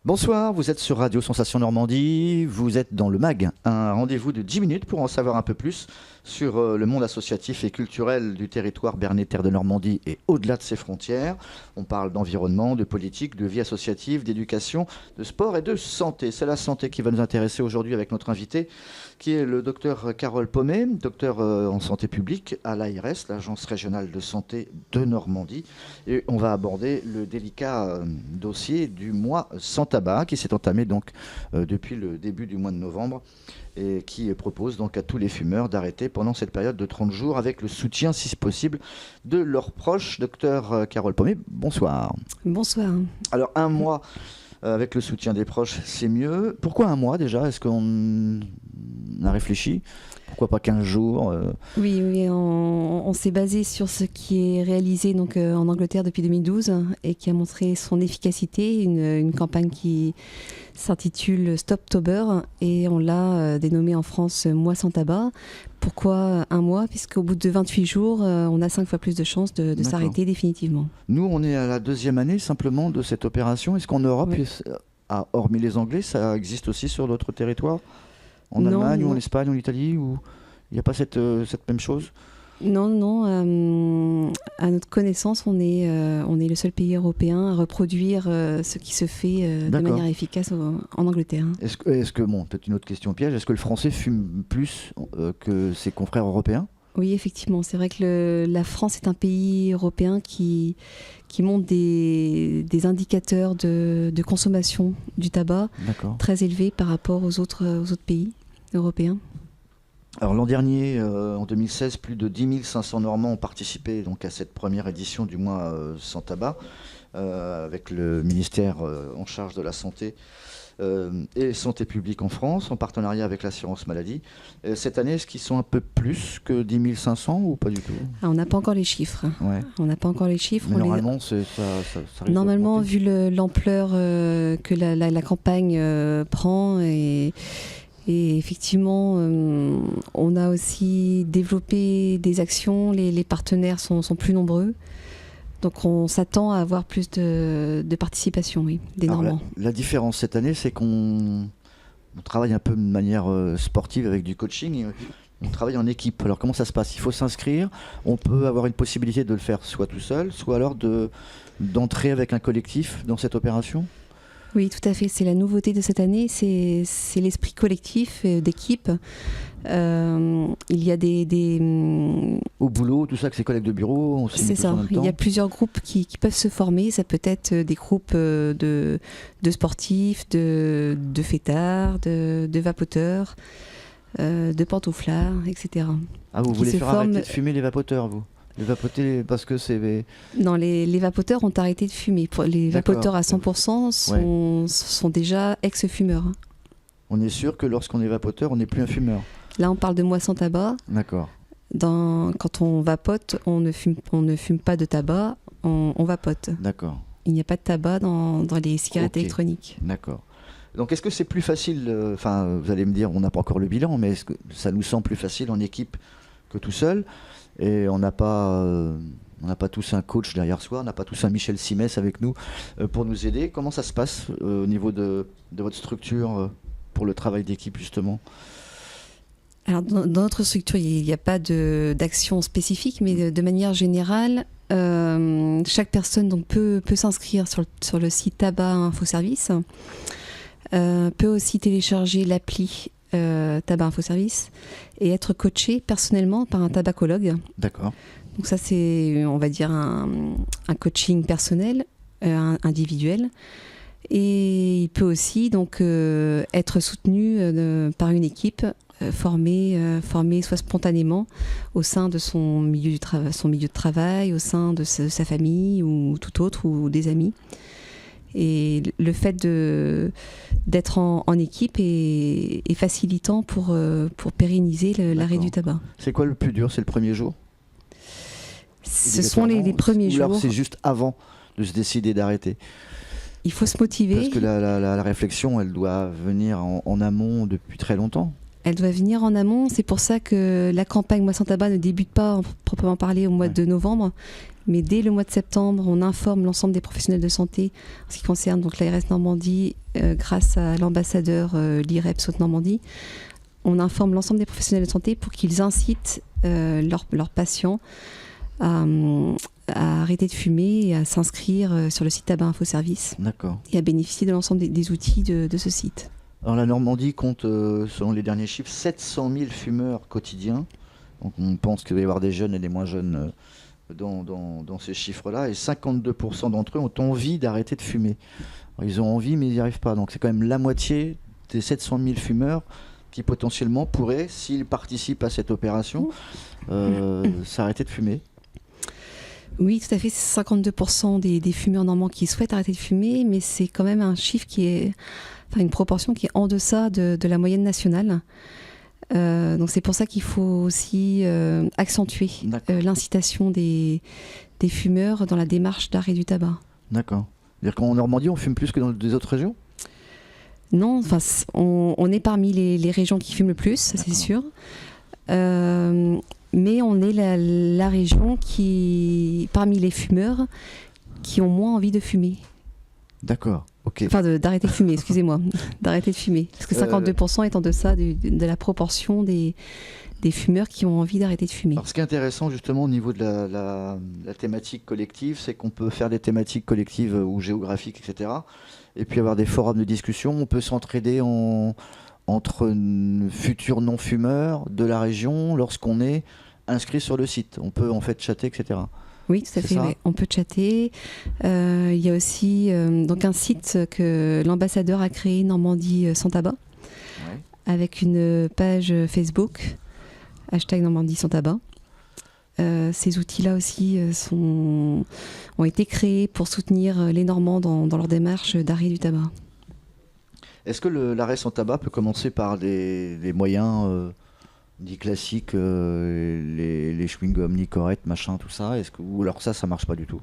Bonsoir, vous êtes sur Radio Sensation Normandie, vous êtes dans le MAG, un rendez-vous de 10 minutes pour en savoir un peu plus sur le monde associatif et culturel du territoire Bernais Terre de Normandie et au-delà de ses frontières. On parle d'environnement, de politique, de vie associative, d'éducation, de sport et de santé. C'est la santé qui va nous intéresser aujourd'hui avec notre invité qui est le docteur Carole Pommet, docteur en santé publique à l'ARS, l'Agence régionale de santé de Normandie. Et on va aborder le délicat dossier du mois sans tabac qui s'est entamé donc depuis le début du mois de novembre et qui propose donc à tous les fumeurs d'arrêter pendant cette période de 30 jours avec le soutien, si possible, de leurs proches. Docteur Carole Pommet, bonsoir. Bonsoir. Alors, un mois avec le soutien des proches, c'est mieux. Pourquoi un mois déjà? Est-ce qu'on a réfléchi? Pourquoi pas 15 jours Oui, on s'est basé sur ce qui est réalisé donc, en Angleterre depuis 2012 et qui a montré son efficacité, une campagne qui s'intitule Stoptober et on l'a dénommée en France Mois sans tabac. Pourquoi un mois? Puisqu'au bout de 28 jours, on a 5 fois plus de chances de s'arrêter définitivement. Nous, on est à la 2e année simplement de cette opération. Est-ce qu'en Europe, hormis les Anglais, ça existe aussi sur d'autres territoires? En Allemagne ou en Espagne, en Italie, ou il n'y a pas cette même chose? Non. À notre connaissance, on est le seul pays européen à reproduire ce qui se fait de manière efficace en Angleterre. Est-ce que peut-être une autre question piège, est-ce que le français fume plus que ses confrères européens? Oui, effectivement. C'est vrai que la France est un pays européen qui montre des indicateurs de consommation du tabac très élevés par rapport aux autres pays européens. Alors l'an dernier, en 2016, plus de 10 500 Normands ont participé donc, à cette première édition du mois sans tabac, avec le ministère en charge de la santé et santé publique en France, en partenariat avec l'assurance maladie. Cette année, est-ce qu'ils sont un peu plus que 10 500 ou pas du tout? On n'a pas encore les chiffres. Ouais. On n'a pas encore les chiffres. Mais normalement, ça normalement, vu l'ampleur que la campagne prend et effectivement, on a aussi développé des actions, les partenaires sont plus nombreux. Donc on s'attend à avoir plus de participation, oui, des Normands. La différence cette année, c'est qu'on travaille un peu de manière sportive avec du coaching. On travaille en équipe. Alors comment ça se passe? Il faut s'inscrire. On peut avoir une possibilité de le faire soit tout seul, soit alors d'entrer avec un collectif dans cette opération? Oui, tout à fait. C'est la nouveauté de cette année, c'est l'esprit collectif d'équipe. Il y a au boulot, tout ça, que ses collègues de bureau. C'est ça. Il y a plusieurs groupes qui peuvent se former. Ça peut être des groupes de sportifs, de fêtards, de vapoteurs, de pantouflards, etc. Ah, vous voulez faire arrêter de fumer les vapoteurs, vous? Les vapoter parce que c'est... Non, les vapoteurs ont arrêté de fumer. Les vapoteurs à 100% sont déjà ex-fumeurs. On est sûr que lorsqu'on est vapoteur, on n'est plus un fumeur? Là, on parle de mois sans tabac. D'accord. Quand on vapote, on ne fume pas de tabac, on vapote. D'accord. Il n'y a pas de tabac dans les cigarettes électroniques. D'accord. Donc est-ce que c'est plus facile, vous allez me dire, on n'a pas encore le bilan, mais est-ce que ça nous semble plus facile en équipe que tout seul? Et on n'a pas tous un coach derrière soi, on n'a pas tous un Michel Simès avec nous pour nous aider. Comment ça se passe au niveau de votre structure pour le travail d'équipe justement? Alors dans notre structure, il n'y a pas d'action spécifique, mais de manière générale, chaque personne donc, peut s'inscrire sur le site Tabac Info Service, peut aussi télécharger l'appli Tabac Info Service et être coaché personnellement par un tabacologue. D'accord. Donc ça c'est, on va dire, un coaching personnel, individuel. Et il peut aussi donc être soutenu par une équipe formée soit spontanément au sein de son milieu de travail, au sein de sa famille ou tout autre, ou des amis. Et le fait d'être en équipe est facilitant pour pérenniser l'arrêt du tabac. C'est quoi le plus dur? C'est le premier jour? Ce sont les premiers jours. Ou alors c'est juste avant de se décider d'arrêter? Il faut se motiver. Parce que la réflexion, elle doit venir en amont depuis très longtemps. Elle doit venir en amont. C'est pour ça que la campagne Moi sans tabac ne débute pas, proprement parler, au mois de novembre. Mais dès le mois de septembre, on informe l'ensemble des professionnels de santé en ce qui concerne donc l'ARS Normandie, grâce à l'ambassadeur l'IREP Saute-Normandie. On informe l'ensemble des professionnels de santé pour qu'ils incitent leurs patients à arrêter de fumer et à s'inscrire sur le site Tabac Info Service. D'accord. Et à bénéficier de l'ensemble des outils de ce site. Alors la Normandie compte, selon les derniers chiffres, 700 000 fumeurs quotidiens. Donc on pense qu'il va y avoir des jeunes et des moins jeunes dans ces chiffres-là. Et 52% d'entre eux ont envie d'arrêter de fumer. Alors, ils ont envie, mais ils n'y arrivent pas. Donc c'est quand même la moitié des 700 000 fumeurs qui potentiellement pourraient, s'ils participent à cette opération, s'arrêter de fumer. Oui, tout à fait. C'est 52% des fumeurs normands qui souhaitent arrêter de fumer, mais c'est quand même un chiffre qui est... Enfin, une proportion qui est en deçà de la moyenne nationale. Donc c'est pour ça qu'il faut aussi accentuer l'incitation des fumeurs dans la démarche d'arrêt du tabac. D'accord. C'est-à-dire qu'en Normandie, on fume plus que dans des autres régions ? Non, enfin, on est parmi les régions qui fument le plus, ça c'est sûr. Mais on est la région qui, parmi les fumeurs, qui ont moins envie de fumer. D'accord. Okay. Enfin, d'arrêter de fumer, excusez-moi, d'arrêter de fumer. Parce que 52% est en deçà de la proportion des fumeurs qui ont envie d'arrêter de fumer. Alors, ce qui est intéressant justement au niveau de la thématique collective, c'est qu'on peut faire des thématiques collectives ou géographiques, etc. Et puis avoir des forums de discussion. On peut s'entraider entre futurs non-fumeurs de la région lorsqu'on est inscrit sur le site. On peut en fait chatter, etc. Oui, tout à fait. Ouais. On peut chatter. Il y a aussi donc un site que l'ambassadeur a créé, Normandie sans tabac, avec une page Facebook, #Normandie sans tabac. Ces outils-là aussi ont été créés pour soutenir les Normands dans leur démarche d'arrêt du tabac. Est-ce que l'arrêt sans tabac peut commencer par des moyens dits classiques, les chewing-gums, Nicorette, machin, tout ça, ou alors ça marche pas du tout?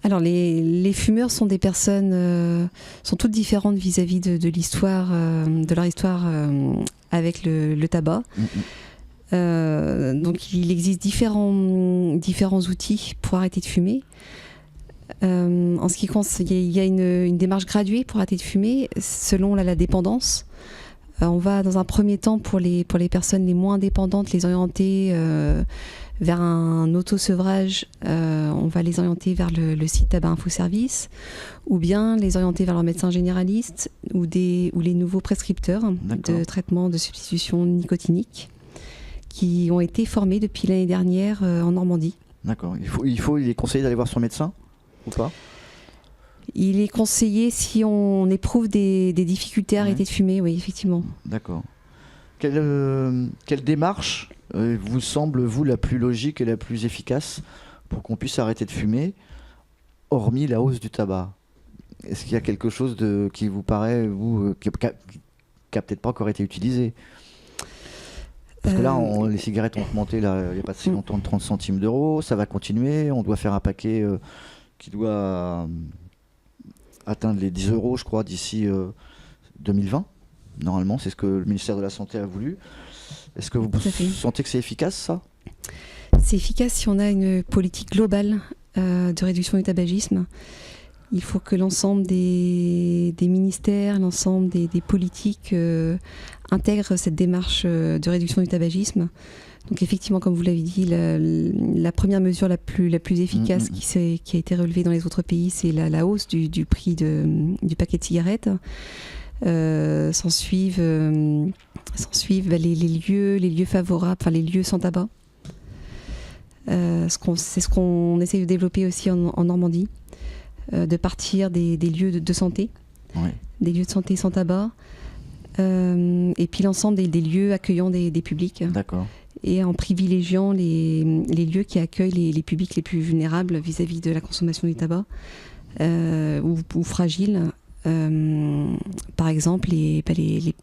Alors les fumeurs sont des personnes, sont toutes différentes vis-à-vis de l'histoire, de leur histoire avec le tabac. Donc il existe différents outils pour arrêter de fumer. En ce qui concerne, il y a une démarche graduée pour arrêter de fumer selon la dépendance. On va dans un premier temps pour les personnes les moins dépendantes les orienter vers un auto-sevrage. On va les orienter vers le site Tabac Info Service, ou bien les orienter vers leur médecin généraliste ou les nouveaux prescripteurs de traitement de substitution nicotinique qui ont été formés depuis l'année dernière en Normandie. D'accord. Il est conseillé d'aller voir son médecin ou pas ? Il est conseillé si on éprouve des difficultés à arrêter de fumer, oui, effectivement. D'accord. Quelle démarche vous semble, vous, la plus logique et la plus efficace pour qu'on puisse arrêter de fumer, hormis la hausse du tabac ? Est-ce qu'il y a quelque chose qui vous paraît, vous, qui n'a peut-être pas encore été utilisé ? Parce que là, les cigarettes ont augmenté, là, il n'y a pas si longtemps, de 30 centimes d'euros. Ça va continuer. On doit faire un paquet qui doit atteindre les 10 euros, je crois, d'ici 2020. Normalement, c'est ce que le ministère de la Santé a voulu. Est-ce que vous sentez que c'est efficace, ça ? C'est efficace si on a une politique globale de réduction du tabagisme. Il faut que l'ensemble des ministères, l'ensemble des politiques intègrent cette démarche de réduction du tabagisme. Donc effectivement, comme vous l'avez dit, la première mesure la plus efficace qui a été relevée dans les autres pays, c'est la hausse du prix du paquet de cigarettes. S'en suivent les lieux favorables, enfin les lieux sans tabac. C'est ce qu'on essaie de développer aussi en Normandie, de partir des lieux de santé, des lieux de santé sans tabac, et puis l'ensemble des lieux accueillant des publics. D'accord. Et en privilégiant les lieux qui accueillent les publics les plus vulnérables vis-à-vis de la consommation du tabac ou fragiles. Par exemple, les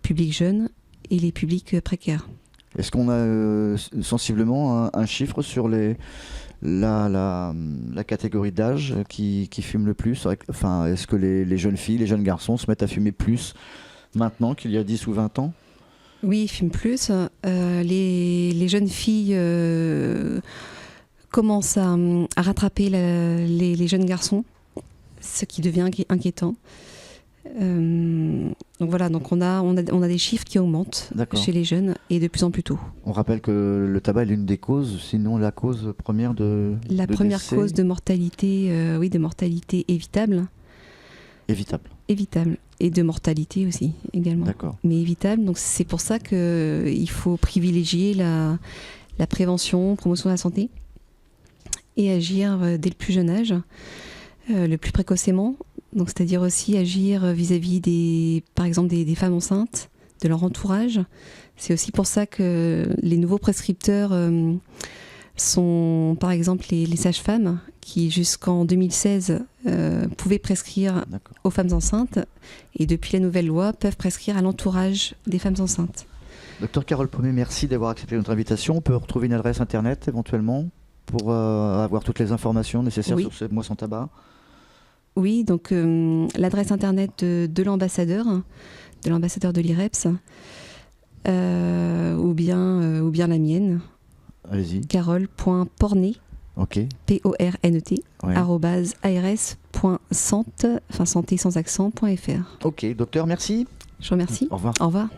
publics jeunes et les publics précaires. Est-ce qu'on a sensiblement un chiffre sur la catégorie d'âge qui fume le plus ? Enfin, est-ce que les jeunes filles, les jeunes garçons se mettent à fumer plus maintenant qu'il y a 10 ou 20 ans ? Oui, ils fument plus. Les jeunes filles commencent à rattraper les jeunes garçons, ce qui devient inquiétant. Donc voilà, donc on a des chiffres qui augmentent chez les jeunes et de plus en plus tôt. On rappelle que le tabac est l'une des causes, sinon la cause première de première décès. Cause de mortalité, de mortalité évitable. Évitable. Et de mortalité aussi, également. D'accord. Mais évitable, donc c'est pour ça qu'il faut privilégier la prévention, promotion de la santé et agir dès le plus jeune âge, le plus précocement. Donc c'est-à-dire aussi agir vis-à-vis par exemple des femmes enceintes, de leur entourage. C'est aussi pour ça que les nouveaux prescripteurs sont par exemple les sages-femmes qui jusqu'en 2016 pouvaient prescrire aux femmes enceintes et depuis la nouvelle loi peuvent prescrire à l'entourage des femmes enceintes. Docteur Carole Pommet, merci d'avoir accepté notre invitation. On peut retrouver une adresse internet éventuellement pour avoir toutes les informations nécessaires sur ce mois sans tabac. Oui, donc l'adresse internet de l'ambassadeur de l'IREPS ou bien la mienne. Allez-y. Carole.pornet, P-O-R-N-E-T, @ars.sante, enfin santé sans accent.fr. Ok, docteur, merci. Je vous remercie. Au revoir. Au revoir.